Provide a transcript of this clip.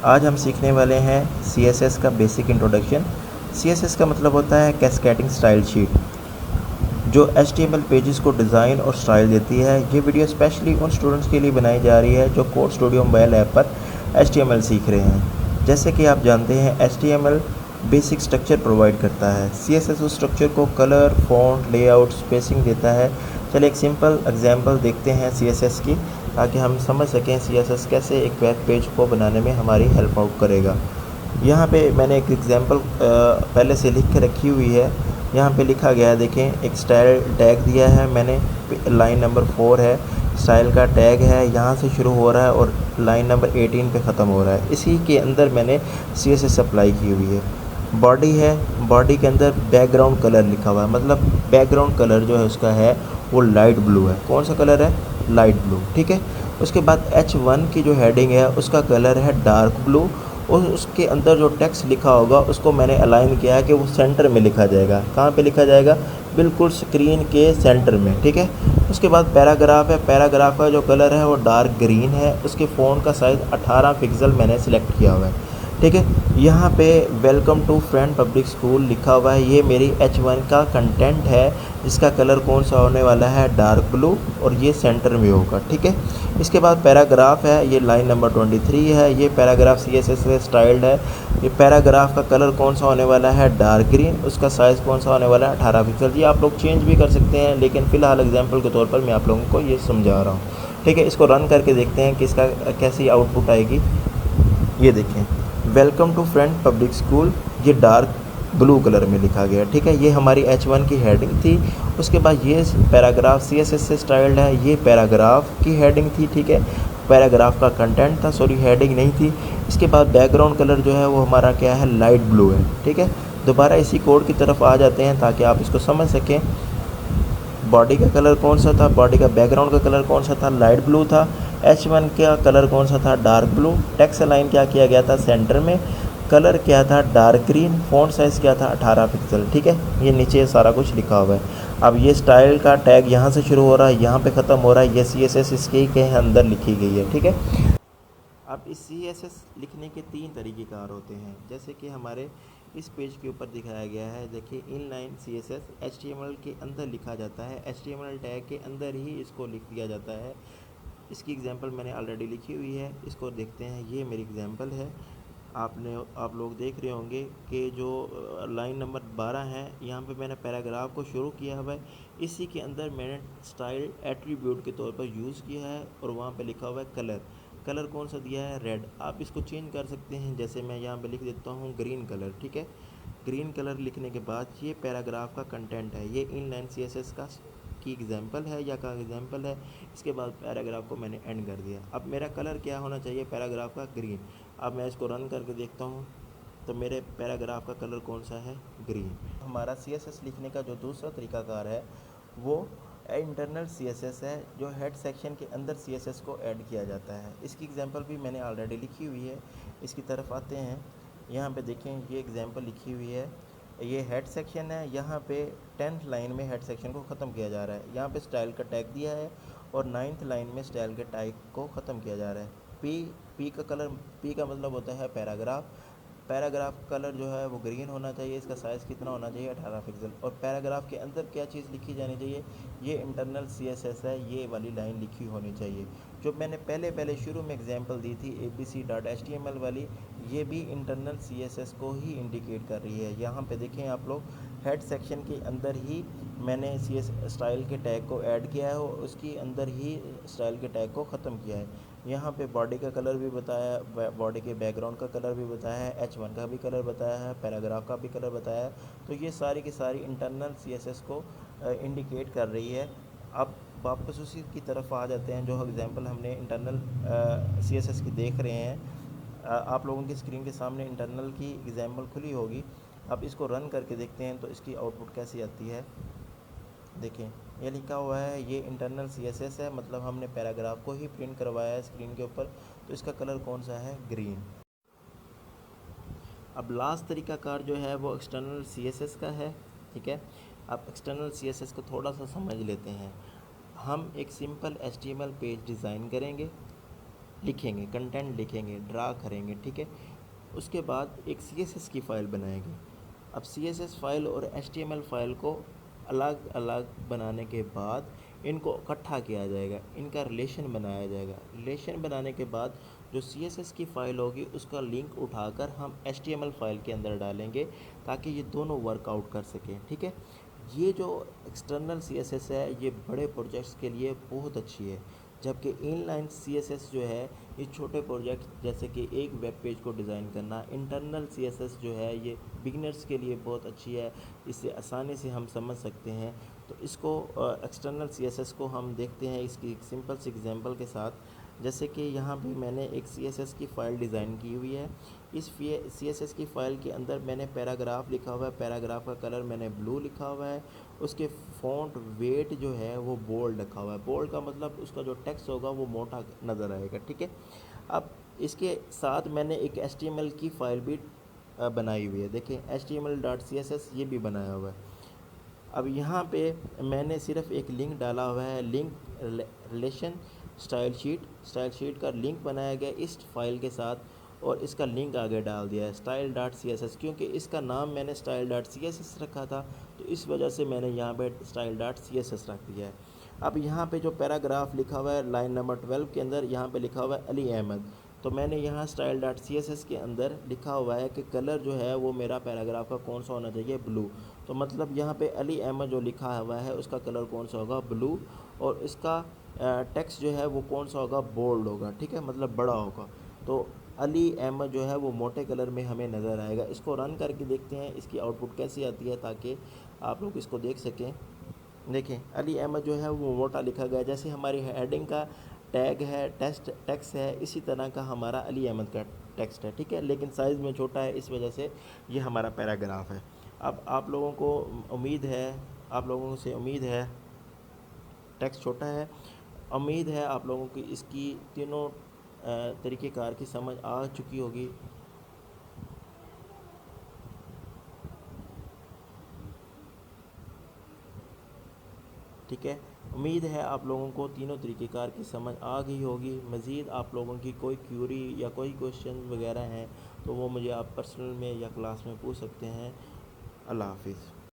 आज हम सीखने वाले हैं CSS का बेसिक इंट्रोडक्शन। CSS का मतलब होता है कैस्केडिंग स्टाइल शीट, जो HTML पेजेस को डिज़ाइन और स्टाइल देती है। ये वीडियो स्पेशली उन स्टूडेंट्स के लिए बनाई जा रही है जो कोड स्टूडियो मोबाइल ऐप पर HTML सीख रहे हैं। जैसे कि आप जानते हैं, HTML बेसिक स्ट्रक्चर प्रोवाइड करता है। CSS उस स्ट्रक्चर को कलर, फॉन्ट, लेआउट, स्पेसिंग देता है। चलिए एक सिंपल एग्जांपल देखते हैं CSS की, ताकि हम समझ सकें CSS कैसे एक वेब पेज को बनाने में हमारी हेल्प आउट करेगा। यहाँ पे मैंने एक एग्जांपल पहले से लिख के रखी हुई है। यहाँ पे लिखा गया है, देखें, एक स्टाइल टैग दिया है मैंने, लाइन नंबर 4 है, स्टाइल का टैग है, यहाँ से शुरू हो रहा है और लाइन नंबर 18 पे ख़त्म हो रहा है। इसी के अंदर मैंने CSS अप्लाई की हुई है। बॉडी है, बॉडी के अंदर बैकग्राउंड कलर लिखा हुआ है, मतलब बैकग्राउंड कलर जो है उसका है वो लाइट ब्लू है। कौन सा कलर है? लाइट ब्लू, ठीक है। उसके बाद H1 की जो हेडिंग है उसका कलर है डार्क ब्लू, और उसके अंदर जो टेक्स्ट लिखा होगा उसको मैंने अलाइन किया है कि वो सेंटर में लिखा जाएगा। कहाँ पे लिखा जाएगा? बिल्कुल स्क्रीन के सेंटर में, ठीक है। उसके बाद पैराग्राफ है, पैराग्राफ का जो कलर है वो डार्क ग्रीन है। उसके फ़ॉन्ट का साइज़ 18 पिक्सल मैंने सिलेक्ट किया हुआ है, ठीक है। यहाँ पे welcome to friend public school लिखा हुआ है, ये मेरी H1 का कंटेंट है, जिसका कलर कौन सा होने वाला है? डार्क ब्लू, और ये सेंटर में होगा, ठीक है। इसके बाद पैराग्राफ है, ये लाइन नंबर 23 है, ये पैराग्राफ CSS से स्टाइल्ड है। ये पैराग्राफ का कलर कौन सा होने वाला है? Dark green. उसका साइज़ कौन सा होने वाला है? 18 पिक्सल। ये आप लोग चेंज भी कर सकते हैं, लेकिन फ़िलहाल एग्जाम्पल के तौर पर मैं आप लोगों को ये समझा रहा हूँ, ठीक है। इसको रन करके देखते हैं कि इसका कैसी आउटपुट आएगी। ये देखें, welcome to friend public school, ये डार्क ब्लू कलर में लिखा गया, ठीक है। ये हमारी H1 की हेडिंग थी। उसके बाद ये पैराग्राफ CSS से स्टाइल्ड है, ये पैराग्राफ की हेडिंग थी, ठीक है। पैराग्राफ का कंटेंट था, सॉरी हेडिंग नहीं थी। इसके बाद बैकग्राउंड कलर जो है वो हमारा क्या है? लाइट ब्लू है, ठीक है। दोबारा इसी कोड की तरफ आ जाते हैं ताकि आप इसको समझ सकें। बॉडी का कलर कौन सा था? बॉडी का बैकग्राउंड का कलर कौन सा था? लाइट ब्लू था। H1 का कलर कौन सा था? Dark blue. टेक्स्ट अलाइन क्या किया गया था? सेंटर में। कलर क्या था? Dark green. फ़ॉन्ट साइज़ क्या था? 18 पिक्सल, ठीक है। ये नीचे सारा कुछ लिखा हुआ है। अब ये स्टाइल का टैग यहाँ से शुरू हो रहा है, यहाँ पे ख़त्म हो रहा है, ये CSS इसके के अंदर लिखी गई है, ठीक है। अब इस CSS लिखने के 3 तरीक़ेकार होते हैं, जैसे कि हमारे इस पेज के ऊपर दिखाया गया है। देखिए, इनलाइन CSS HTML के अंदर लिखा जाता है, HTML टैग के अंदर ही इसको लिख दिया जाता है। इसकी एग्जांपल मैंने ऑलरेडी लिखी हुई है, इसको देखते हैं। ये मेरी एग्जांपल है। आप लोग देख रहे होंगे कि जो लाइन नंबर 12 है, यहाँ पे मैंने पैराग्राफ को शुरू किया हुआ है। इसी के अंदर मैंने स्टाइल एट्रीब्यूट के तौर पर यूज़ किया है, और वहाँ पे लिखा हुआ है कलर। कलर कौन सा दिया है? रेड। आप इसको चेंज कर सकते हैं, जैसे मैं यहाँ पे लिख देता हूँ ग्रीन कलर, ठीक है। ग्रीन कलर लिखने के बाद ये पैराग्राफ का कंटेंट है, ये इनलाइन CSS का की एग्जांपल है या का एग्जांपल है। इसके बाद पैराग्राफ को मैंने एंड कर दिया। अब मेरा कलर क्या होना चाहिए? पैराग्राफ का ग्रीन। अब मैं इसको रन करके देखता हूँ, तो मेरे पैराग्राफ का कलर कौन सा है? ग्रीन। हमारा CSS लिखने का जो दूसरा तरीकाकार है वो इंटरनल CSS है, जो हेड सेक्शन के अंदर CSS को ऐड किया जाता है। इसकी एग्जांपल भी मैंने ऑलरेडी लिखी हुई है। इसकी तरफ आते हैं, यहाँ पे देखें, ये एग्जांपल लिखी हुई है। ये हेड सेक्शन है, यहाँ पे 10th लाइन में हेड सेक्शन को ख़त्म किया जा रहा है। यहाँ पे स्टाइल का टैग दिया है, और 9th लाइन में स्टाइल के टैग को ख़त्म किया जा रहा है। पी का कलर, पी का मतलब होता है पैराग्राफ। पैराग्राफ कलर जो है वो ग्रीन होना चाहिए। इसका साइज़ कितना होना चाहिए? 18 पिक्सल। और पैराग्राफ के अंदर क्या चीज़ लिखी जानी चाहिए? ये इंटरनल CSS है, ये वाली लाइन लिखी होनी चाहिए। जो मैंने पहले शुरू में एग्जांपल दी थी abc.html वाली, ये भी इंटरनल CSS को ही इंडिकेट कर रही है। यहाँ पे देखें आप लोग, हेड सेक्शन के अंदर ही मैंने स्टाइल के टैग को ऐड किया है, और उसके अंदर ही स्टाइल के टैग को ख़त्म किया है। यहाँ पे बॉडी का कलर भी बताया, बॉडी के बैकग्राउंड का कलर भी बताया है, H1 का भी कलर बताया है, पैराग्राफ का भी कलर बताया है। तो ये सारी की सारी इंटरनल CSS को इंडिकेट कर रही है। अब वापस उसी की तरफ आ जाते हैं, जो एग्जांपल हमने इंटरनल CSS की देख रहे हैं। आप लोगों की स्क्रीन के सामने इंटरनल की एग्जांपल खुली होगी। अब इसको रन करके देखते हैं तो इसकी आउटपुट कैसी आती है। देखें, ये लिखा हुआ है, ये इंटरनल CSS है, मतलब हमने पैराग्राफ को ही प्रिंट करवाया है स्क्रीन के ऊपर। तो इसका कलर कौन सा है? ग्रीन। अब लास्ट तरीकाकार जो है वो एक्सटर्नल CSS का है, ठीक है। अब एक्सटर्नल CSS को थोड़ा सा समझ लेते हैं। हम एक सिंपल HTML पेज डिज़ाइन करेंगे। लिखेंगे, कंटेंट लिखेंगे, ड्रा करेंगे, ठीक है। उसके बाद एक CSS की फ़ाइल बनाएंगे। अब CSS फ़ाइल और HTML फ़ाइल को अलग अलग बनाने के बाद इनको इकट्ठा किया जाएगा, इनका रिलेशन बनाया जाएगा। रिलेशन बनाने के बाद जो CSS की फ़ाइल होगी उसका लिंक उठाकर हम HTML फ़ाइल के अंदर डालेंगे ताकि ये दोनों वर्कआउट कर सकें, ठीक है। ये जो एक्सटर्नल CSS है ये बड़े प्रोजेक्ट्स के लिए बहुत अच्छी है, जबकि इनलाइन CSS जो है ये छोटे प्रोजेक्ट जैसे कि एक वेब पेज को डिज़ाइन करना, इंटरनल CSS जो है ये बिगिनर्स के लिए बहुत अच्छी है, इसे आसानी से हम समझ सकते हैं। तो इसको एक्सटर्नल CSS को हम देखते हैं इसकी एक सिंपल सी एग्जांपल के साथ। जैसे कि यहाँ पे मैंने एक CSS की फ़ाइल डिज़ाइन की हुई है। इस CSS की फ़ाइल के अंदर मैंने पैराग्राफ लिखा हुआ है, पैराग्राफ का कलर मैंने ब्लू लिखा हुआ है। उसके फ़ॉन्ट वेट जो है वो बोल्ड रखा हुआ है। बोल्ड का मतलब उसका जो टेक्स्ट होगा वो मोटा नज़र आएगा, ठीक है। अब इसके साथ मैंने एक HTML की फ़ाइल भी बनाई हुई है। देखें HTML.CSS ये भी बनाया हुआ है। अब यहाँ पे मैंने सिर्फ एक लिंक डाला हुआ है, लिंक रिलेशन स्टाइल शीट का लिंक बनाया गया इस फाइल के साथ और इसका लिंक आगे डाल दिया है style.css, क्योंकि इसका नाम मैंने style.css रखा था तो इस वजह से मैंने यहाँ पे style.css रख दिया है। अब यहाँ पे जो पैराग्राफ लिखा हुआ है लाइन नंबर 12 के अंदर यहाँ पे लिखा हुआ है अली अहमद, तो मैंने यहाँ style.css के अंदर लिखा हुआ है कि कलर जो है वो मेरा पैराग्राफ का कौन सा होना चाहिए, ब्लू। तो मतलब यहाँ पे अली अहमद जो लिखा हुआ है उसका कलर कौन सा होगा, ब्लू। और इसका टेक्स्ट जो है वो कौन सा होगा, बोल्ड होगा, ठीक है, मतलब बड़ा होगा। तो अली अहमद जो है वो मोटे कलर में हमें नज़र आएगा। इसको रन करके देखते हैं इसकी आउटपुट कैसी आती है ताकि आप लोग इसको देख सकें। देखें अली अहमद जो है वो मोटा लिखा गया, जैसे हमारी हेडिंग का टैग है, टेक्स्ट है, इसी तरह का हमारा अली अहमद का टेक्स्ट है, ठीक है, लेकिन साइज़ में छोटा है, इस वजह से ये हमारा पैराग्राफ है। अब आप लोगों को उम्मीद है, आप लोगों से उम्मीद है, टेक्स्ट छोटा है, उम्मीद है आप लोगों की इसकी तीनों तरीक़ेकार की समझ आ चुकी होगी। ठीक है, उम्मीद है आप लोगों को तीनों तरीक़ेकार की समझ आ गई होगी। मज़ीद आप लोगों की कोई क्यूरी या कोई क्वेश्चन वगैरह हैं तो वो मुझे आप पर्सनल में या क्लास में पूछ सकते हैं। अल्लाह हाफ़िज़।